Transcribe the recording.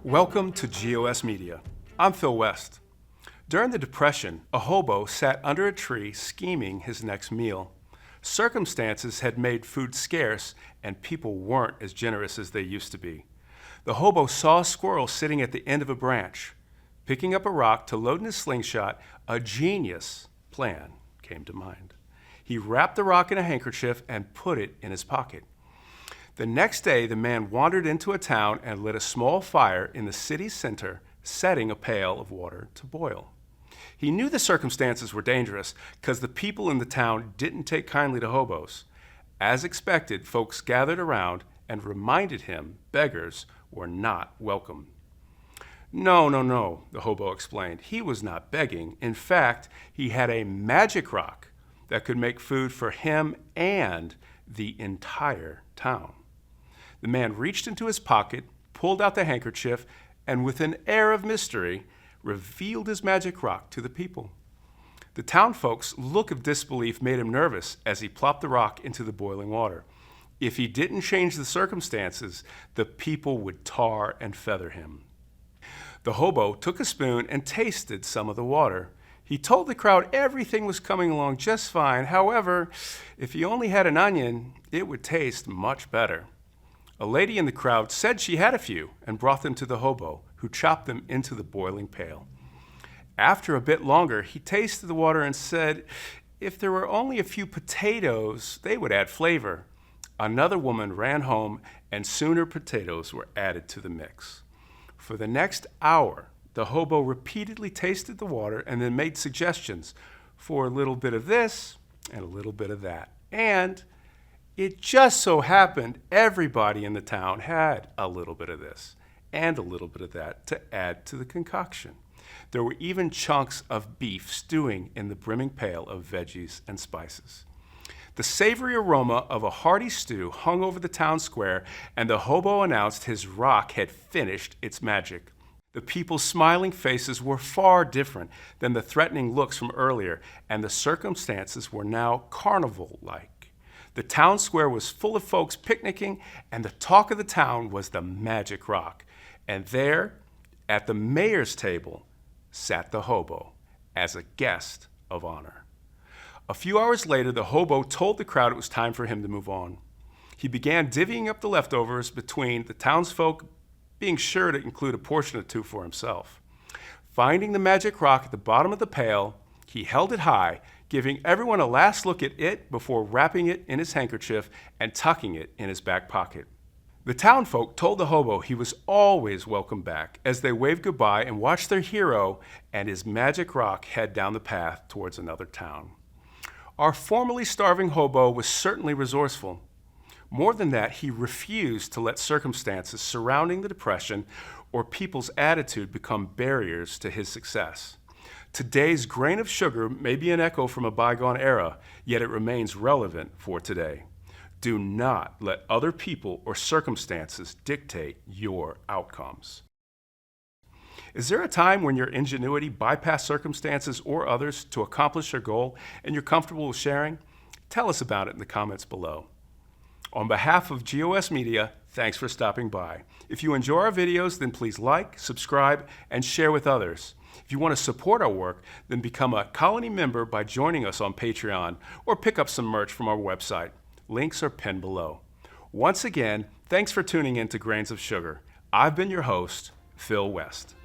Welcome to GOS Media. I'm Phil West. During the Depression, a hobo sat under a tree scheming his next meal. Circumstances had made food scarce, and people weren't as generous as they used to be. The hobo saw a squirrel sitting at the end of a branch. Picking up a rock to load in his slingshot, a genius plan came to mind. He wrapped the rock in a handkerchief and put it in his pocket. The next day, the man wandered into a town and lit a small fire in the city center, setting a pail of water to boil. He knew the circumstances were dangerous because the people in the town didn't take kindly to hobos. As expected, folks gathered around and reminded him beggars were not welcome. No, the hobo explained. He was not begging. In fact, he had a magic rock that could make food for him and the entire town. The man reached into his pocket, pulled out the handkerchief, and with an air of mystery, revealed his magic rock to the people. The town folks' look of disbelief made him nervous as he plopped the rock into the boiling water. If he didn't change the circumstances, the people would tar and feather him. The hobo took a spoon and tasted some of the water. He told the crowd everything was coming along just fine. However, if he only had an onion, it would taste much better. A lady in the crowd said she had a few and brought them to the hobo, who chopped them into the boiling pail. After a bit longer, he tasted the water and said if there were only a few potatoes, they would add flavor. Another woman ran home, and soon her potatoes were added to the mix. For the next hour, the hobo repeatedly tasted the water and then made suggestions for a little bit of this and a little bit of that. And it just so happened everybody in the town had a little bit of this and a little bit of that to add to the concoction. There were even chunks of beef stewing in the brimming pail of veggies and spices. The savory aroma of a hearty stew hung over the town square, and the hobo announced his rock had finished its magic. The people's smiling faces were far different than the threatening looks from earlier, and the circumstances were now carnival-like. The town square was full of folks picnicking, and the talk of the town was the magic rock. And there, at the mayor's table, sat the hobo as a guest of honor. A few hours later, the hobo told the crowd it was time for him to move on. He began divvying up the leftovers between the townsfolk, being sure to include a portion or two for himself. Finding the magic rock at the bottom of the pail, he held it high, giving everyone a last look at it before wrapping it in his handkerchief and tucking it in his back pocket. The townfolk told the hobo he was always welcome back as they waved goodbye and watched their hero and his magic rock head down the path towards another town. Our formerly starving hobo was certainly resourceful. More than that, he refused to let circumstances surrounding the Depression or people's attitude become barriers to his success. Today's grain of sugar may be an echo from a bygone era, yet it remains relevant for today. Do not let other people or circumstances dictate your outcomes. Is there a time when your ingenuity bypassed circumstances or others to accomplish your goal and you're comfortable with sharing? Tell us about it in the comments below. On behalf of GOS Media, thanks for stopping by. If you enjoy our videos, then please like, subscribe, and share with others. If you want to support our work, then become a Colony member by joining us on Patreon or pick up some merch from our website. Links are pinned below. Once again, thanks for tuning in to Grains of Sugar. I've been your host, Phil West.